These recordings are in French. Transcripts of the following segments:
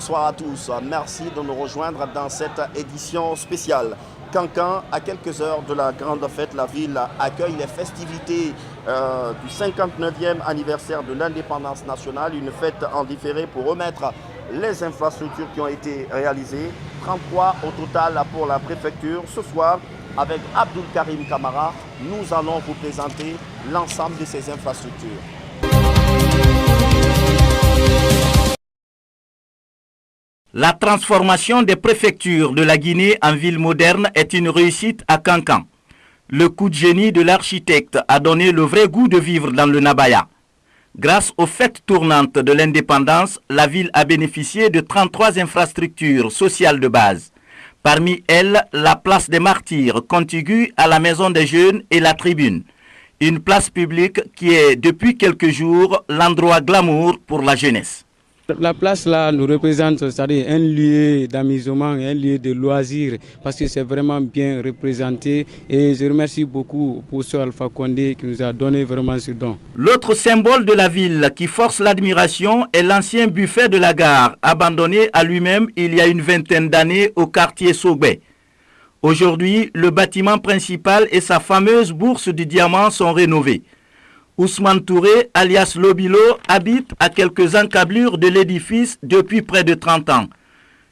bonsoir à tous. Merci de nous rejoindre dans cette édition spéciale. Cancan, à quelques heures de la grande fête, la ville accueille les festivités du 59e anniversaire de l'indépendance nationale, une fête en différé pour remettre les infrastructures qui ont été réalisées. 33 au total pour la préfecture. Ce soir, avec Abdul Karim Kamara, nous allons vous présenter l'ensemble de ces infrastructures. La transformation des préfectures de la Guinée en ville moderne est une réussite à Cancan. Le coup de génie de l'architecte a donné le vrai goût de vivre dans le Nabaya. Grâce aux fêtes tournantes de l'indépendance, la ville a bénéficié de 33 infrastructures sociales de base. Parmi elles, la place des Martyrs, contiguë à la Maison des Jeunes et la Tribune. Une place publique qui est depuis quelques jours l'endroit glamour pour la jeunesse. La place là nous représente, c'est-à-dire un lieu d'amusement, un lieu de loisirs, parce que c'est vraiment bien représenté. Et je remercie beaucoup pour ce Alpha Condé qui nous a donné vraiment ce don. L'autre symbole de la ville qui force l'admiration est l'ancien buffet de la gare, abandonné à lui-même il y a une vingtaine d'années au quartier Sogbe. Aujourd'hui, le bâtiment principal et sa fameuse bourse du diamant sont rénovés. Ousmane Touré, alias Lobilo, habite à quelques encablures de l'édifice depuis près de 30 ans.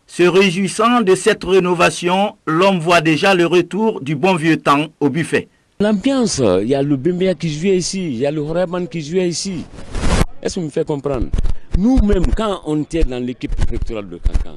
Se réjouissant de cette rénovation, l'homme voit déjà le retour du bon vieux temps au buffet. L'ambiance, il y a le Bembea qui jouait ici, il y a le Horaban qui jouait ici. Est-ce que vous me faites comprendre? Nous-mêmes, quand on était dans l'équipe préfectorale de Cancan,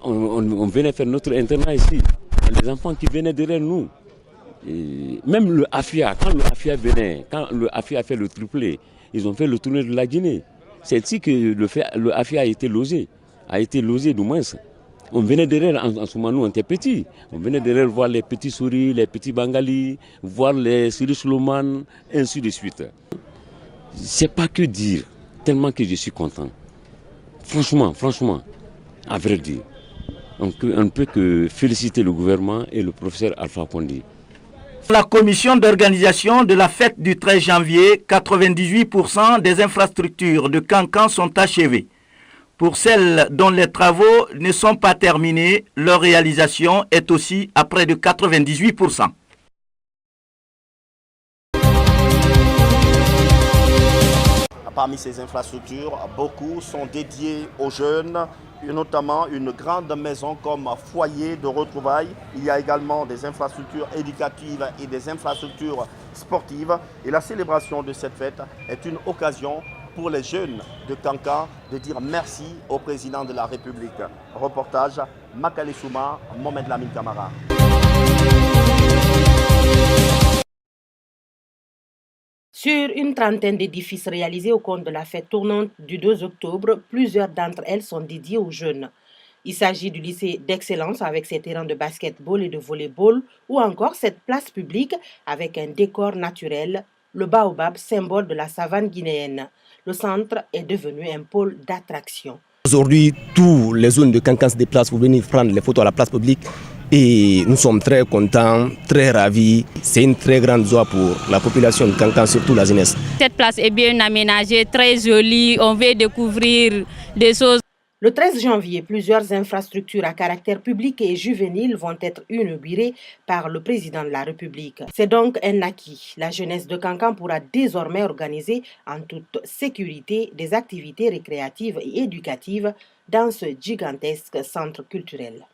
on venait faire notre internat ici. Il y a des enfants qui venaient derrière nous. Et même le AFIA, quand le AFIA a fait le triplé, ils ont fait le tournée de la Guinée. C'est ici que le AFIA a été logé du moins. On venait derrière, en ce moment nous on était petits, on venait derrière voir les petits souris, les petits bangalis, voir les souris Sloman, ainsi de suite. Je ne sais pas que dire, tellement que je suis content. Franchement, à vrai dire, on ne peut que féliciter le gouvernement et le professeur Alpha Condé. La commission d'organisation de la fête du 13 janvier, 98% des infrastructures de Cancan sont achevées. Pour celles dont les travaux ne sont pas terminés, leur réalisation est aussi à près de 98%. Parmi ces infrastructures, beaucoup sont dédiées aux jeunes, et notamment une grande maison comme foyer de retrouvailles. Il y a également des infrastructures éducatives et des infrastructures sportives. Et la célébration de cette fête est une occasion pour les jeunes de Cancan de dire merci au président de la République. Reportage Makale Souma, Mohamed Lamine Kamara. Sur une trentaine d'édifices réalisés au compte de la fête tournante du 2 octobre, plusieurs d'entre elles sont dédiées aux jeunes. Il s'agit du lycée d'excellence avec ses terrains de basketball et de volleyball ou encore cette place publique avec un décor naturel, le baobab, symbole de la savane guinéenne. Le centre est devenu un pôle d'attraction. Aujourd'hui, tous les zones de Cancan se déplacent pour venir prendre les photos à la place publique. Et nous sommes très contents, très ravis. C'est une très grande joie pour la population de Cancan, surtout la jeunesse. Cette place est bien aménagée, très jolie. On veut découvrir des choses. Le 13 janvier, plusieurs infrastructures à caractère public et juvénile vont être inaugurées par le président de la République. C'est donc un acquis. La jeunesse de Cancan pourra désormais organiser en toute sécurité des activités récréatives et éducatives dans ce gigantesque centre culturel.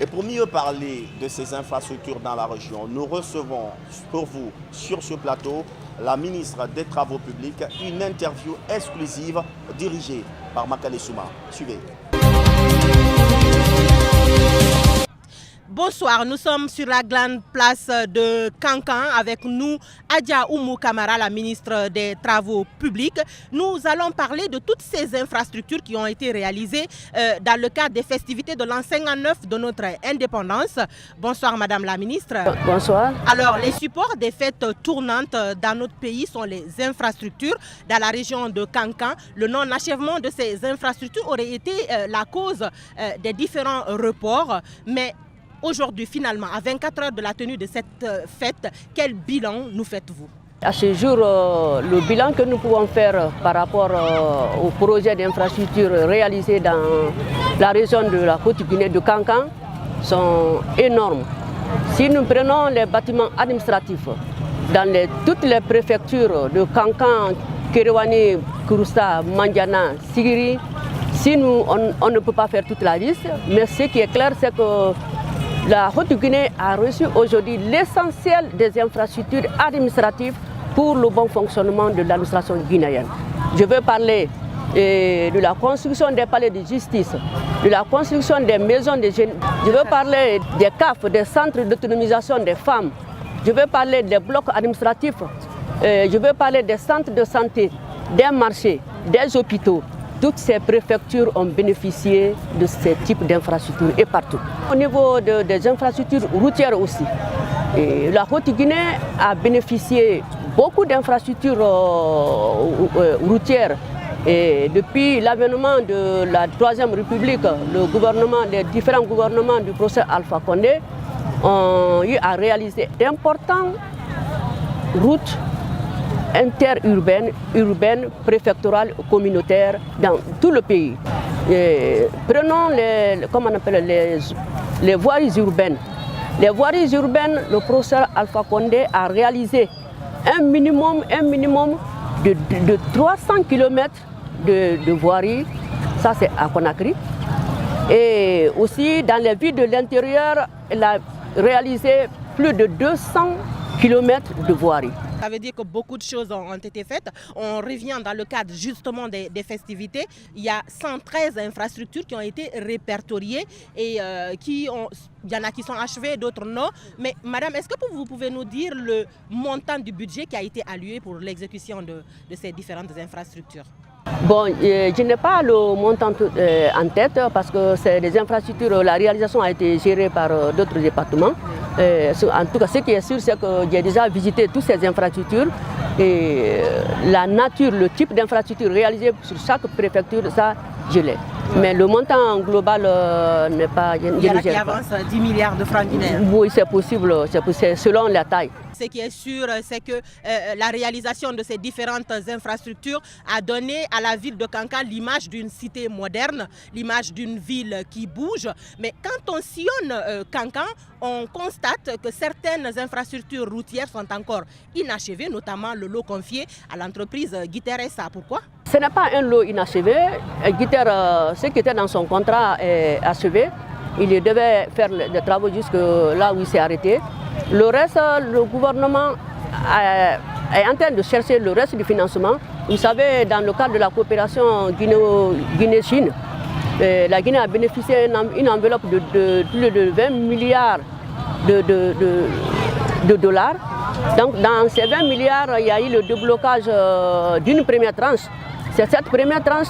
Et pour mieux parler de ces infrastructures dans la région, nous recevons pour vous sur ce plateau la ministre des Travaux publics, une interview exclusive dirigée par Makale Souma. Suivez. Bonsoir, nous sommes sur la grande place de Cancan avec nous Adja Oumou Kamara, la ministre des Travaux publics. Nous allons parler de toutes ces infrastructures qui ont été réalisées dans le cadre des festivités de l'an 59 de notre indépendance. Bonsoir Madame la ministre. Bonsoir. Alors les supports des fêtes tournantes dans notre pays sont les infrastructures. Dans la région de Cancan, le non-achèvement de ces infrastructures aurait été la cause des différents reports. Mais aujourd'hui, finalement, à 24 heures de la tenue de cette fête, quel bilan nous faites-vous? À ce jour, le bilan que nous pouvons faire par rapport au projet d'infrastructure réalisé dans la région de la Haute-Guinée de Kankan sont énormes. Si nous prenons les bâtiments administratifs dans toutes les préfectures de Kankan, Kéréouani, Kouroussa, Mandiana, Sigiri, on ne peut pas faire toute la liste, mais ce qui est clair, c'est que la Haute-Guinée a reçu aujourd'hui l'essentiel des infrastructures administratives pour le bon fonctionnement de l'administration guinéenne. Je veux parler de la construction des palais de justice, de la construction des maisons de jeunes. Je veux parler des CAF, des centres d'autonomisation des femmes. Je veux parler des blocs administratifs. Je veux parler des centres de santé, des marchés, des hôpitaux. Toutes ces préfectures ont bénéficié de ce type d'infrastructures et partout. Au niveau des infrastructures routières aussi, la Haute-Guinée a bénéficié beaucoup d'infrastructures routières. Et depuis l'avènement de la Troisième République, les différents gouvernements du professeur Alpha Condé ont eu à réaliser d'importantes routes interurbaines, urbaines, préfectorales, communautaires dans tout le pays. Prenons les voiries urbaines. Les voiries urbaines, le professeur Alpha Condé a réalisé un minimum de 300 km de voiries, ça c'est à Conakry. Et aussi dans les villes de l'intérieur, il a réalisé plus de 200 km de voiries. Ça veut dire que beaucoup de choses ont été faites. On revient dans le cadre justement des festivités. Il y a 113 infrastructures qui ont été répertoriées et il y en a qui sont achevées, d'autres non. Mais madame, est-ce que vous pouvez nous dire le montant du budget qui a été alloué pour l'exécution de ces différentes infrastructures? Bon, je n'ai pas le montant en tête parce que c'est des infrastructures, la réalisation a été gérée par d'autres départements. En tout cas, ce qui est sûr, c'est que j'ai déjà visité toutes ces infrastructures et la nature, le type d'infrastructure réalisée sur chaque préfecture, ça, je l'ai. Mais le montant global n'est pas... Il y en a qui avance 10 milliards de francs guinéens. Oui, c'est possible, c'est selon la taille. Ce qui est sûr, c'est que la réalisation de ces différentes infrastructures a donné à la ville de Kankan l'image d'une cité moderne, l'image d'une ville qui bouge. Mais quand on sillonne Kankan, on constate que certaines infrastructures routières sont encore inachevées, notamment le lot confié à l'entreprise Guiter SA. Pourquoi? Ce n'est pas un lot inachevé. Guiter, ce qui était dans son contrat est achevé. Il devait faire des travaux jusque là où il s'est arrêté. Le reste, le gouvernement est en train de chercher le reste du financement. Vous savez, dans le cadre de la coopération Guinée-Chine, la Guinée a bénéficié d'une enveloppe de plus de 20 milliards de dollars. Donc, dans ces 20 milliards, il y a eu le déblocage d'une première tranche. C'est cette première tranche,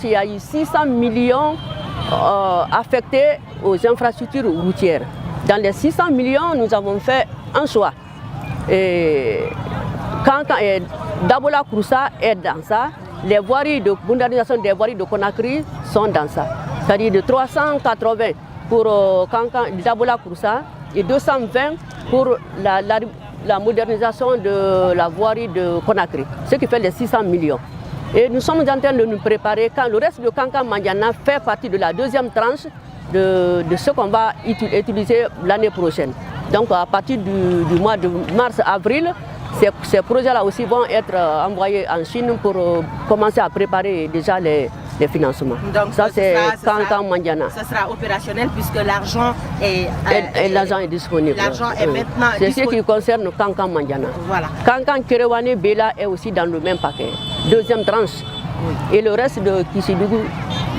il y a eu 600 millions affectés aux infrastructures routières. Dans les 600 millions, nous avons fait un choix. Et Dabola Kouroussa est dans ça. Les voiries de modernisation des voiries de Conakry sont dans ça. C'est-à-dire de 380 pour Dabola Kouroussa et 220 pour la modernisation de la voirie de Conakry, ce qui fait les 600 millions. Et nous sommes en train de nous préparer quand le reste de Kankan Mandiana fait partie de la deuxième tranche de ce qu'on va utiliser l'année prochaine. Donc à partir du mois de mars-avril, ces projets-là aussi vont être envoyés en Chine pour commencer à préparer déjà les financements. Donc ça c'est Kankan Mandiana. Ça sera opérationnel puisque l'argent est disponible. L'argent est maintenant disponible. C'est ce qui concerne Kankan Mandiana. Voilà. Kankan Kéréouani Bela est aussi dans le même paquet. Deuxième tranche. Oui. Et le reste de Kissidougou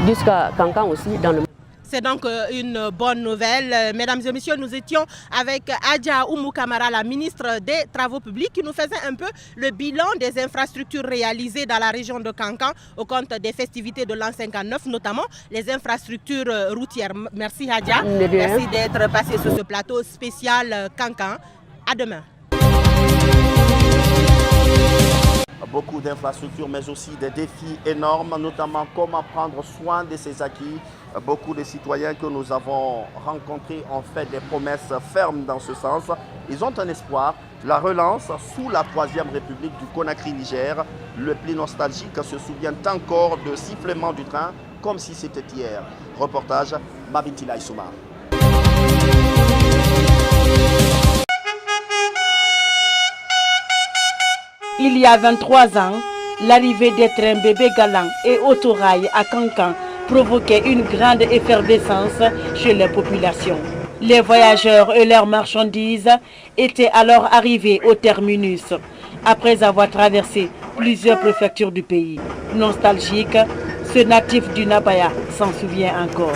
jusqu'à Kankan aussi dans le même. C'est donc une bonne nouvelle. Mesdames et messieurs, nous étions avec Adja Oumou Kamara, la ministre des Travaux publics, qui nous faisait un peu le bilan des infrastructures réalisées dans la région de Kankan au compte des festivités de l'an 59, notamment les infrastructures routières. Merci Adja. Merci d'être passé sur ce plateau spécial Kankan. À demain. Beaucoup d'infrastructures, mais aussi des défis énormes, notamment comment prendre soin de ces acquis. Beaucoup de citoyens que nous avons rencontrés ont fait des promesses fermes dans ce sens. Ils ont un espoir, la relance sous la 3e République du Conakry-Niger. Le plus nostalgique se souvient encore de sifflement du train comme si c'était hier. Reportage Mabintila Issouma. Il y a 23 ans, l'arrivée des trains bébé galant et autorail à Kankan provoquait une grande effervescence chez les populations. Les voyageurs et leurs marchandises étaient alors arrivés au terminus après avoir traversé plusieurs préfectures du pays. Nostalgique, ce natif du Nabaya s'en souvient encore.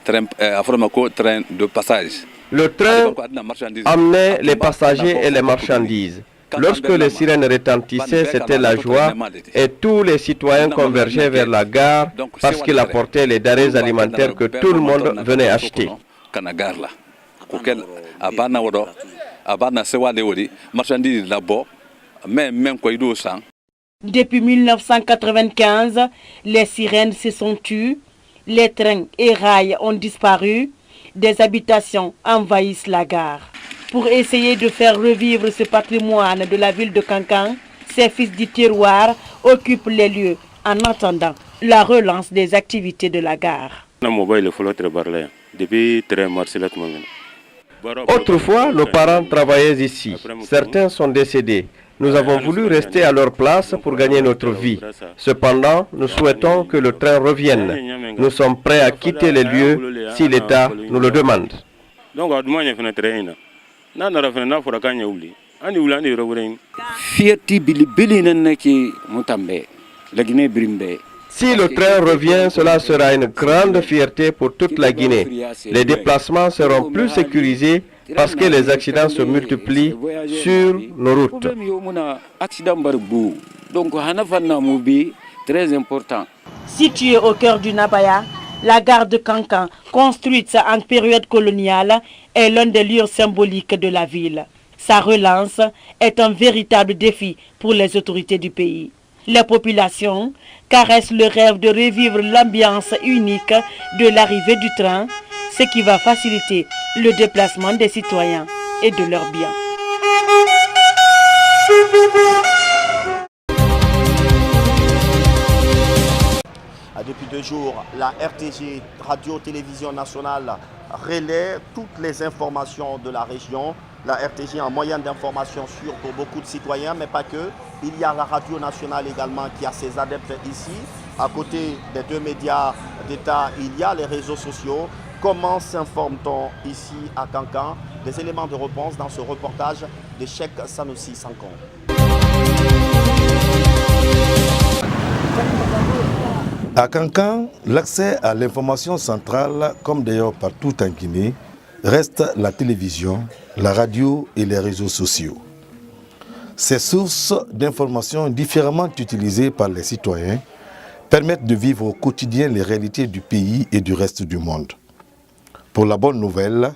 Train de passage. Le train emmenait les passagers et les marchandises. Lorsque les sirènes retentissaient, c'était la joie et tous les citoyens convergeaient vers la gare parce qu'il apportait les denrées alimentaires que tout le monde venait acheter. Depuis 1995, les sirènes se sont tues, les trains et rails ont disparu, des habitations envahissent la gare. Pour essayer de faire revivre ce patrimoine de la ville de Kankan, ces fils du terroir occupent les lieux en attendant la relance des activités de la gare. Autrefois, nos parents travaillaient ici. Certains sont décédés. Nous avons voulu rester à leur place pour gagner notre vie. Cependant, nous souhaitons que le train revienne. Nous sommes prêts à quitter les lieux si l'État nous le demande. Si le train revient, cela sera une grande fierté pour toute la Guinée. Les déplacements seront plus sécurisés parce que les accidents se multiplient sur nos routes. Située au cœur du Nabaya, la gare de Kankan, construite en période coloniale, est l'un des lieux symboliques de la ville. Sa relance est un véritable défi pour les autorités du pays. Les populations caressent le rêve de revivre l'ambiance unique de l'arrivée du train, ce qui va faciliter le déplacement des citoyens et de leurs biens. Depuis 2 jours, la RTG, Radio-Télévision Nationale, relaie toutes les informations de la région. La RTG en moyen d'information sûre pour beaucoup de citoyens, mais pas que. Il y a la Radio Nationale également qui a ses adeptes ici. À côté des 2 médias d'État, il y a les réseaux sociaux. Comment s'informe-t-on ici à Kankan? Des éléments de réponse dans ce reportage de Cheikh Sanoussi Sankon. À Kankan, l'accès à l'information centrale, comme d'ailleurs partout en Guinée, reste la télévision, la radio et les réseaux sociaux. Ces sources d'informations différemment utilisées par les citoyens permettent de vivre au quotidien les réalités du pays et du reste du monde. Pour la bonne nouvelle,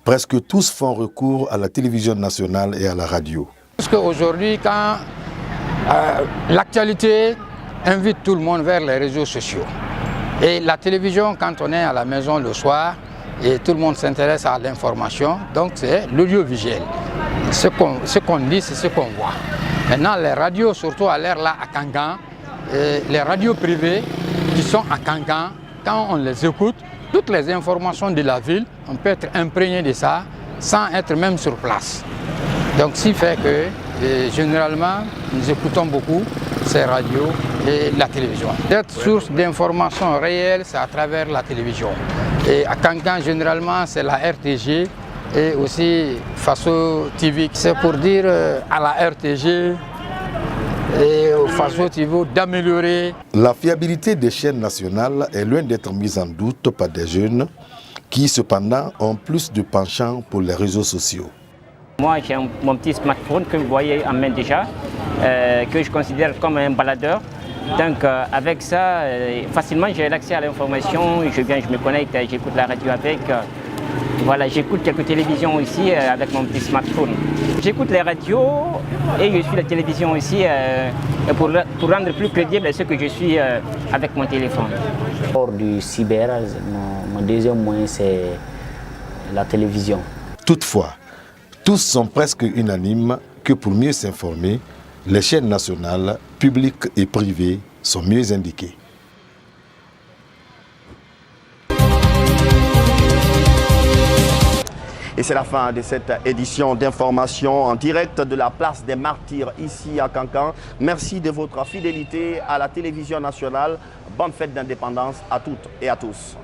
presque tous font recours à la télévision nationale et à la radio. Parce qu'aujourd'hui, quand l'actualité invite tout le monde vers les réseaux sociaux. Et la télévision, quand on est à la maison le soir, et tout le monde s'intéresse à l'information, donc c'est l'audiovisuel. Ce qu'on dit, c'est ce qu'on voit. Maintenant, les radios, surtout à l'ère là à Kankan, les radios privées qui sont à Kankan, quand on les écoute, toutes les informations de la ville, on peut être imprégné de ça sans être même sur place. Donc, ce qui fait que généralement, nous écoutons beaucoup ces radios et la télévision. Cette source d'informations réelles, c'est à travers la télévision. Et à Kankan, généralement, c'est la RTG et aussi Faso TV. C'est pour dire à la RTG et au Faso TV d'améliorer. La fiabilité des chaînes nationales est loin d'être mise en doute par des jeunes qui, cependant, ont plus de penchant pour les réseaux sociaux. Moi, j'ai mon petit smartphone que vous voyez en main déjà, que je considère comme un baladeur. Donc avec ça, facilement j'ai l'accès à l'information, je me connecte, j'écoute la radio avec. Voilà, j'écoute quelques télévisions aussi avec mon petit smartphone. J'écoute les radios et je suis la télévision aussi pour rendre plus crédible ce que je suis avec mon téléphone. Hors du cyber, mon deuxième moyen c'est la télévision. Toutefois, tous sont presque unanimes que pour mieux s'informer, les chaînes nationales, publiques et privées sont mieux indiquées. Et c'est la fin de cette édition d'information en direct de la place des Martyrs ici à Kankan. Merci de votre fidélité à la télévision nationale. Bonne fête d'indépendance à toutes et à tous.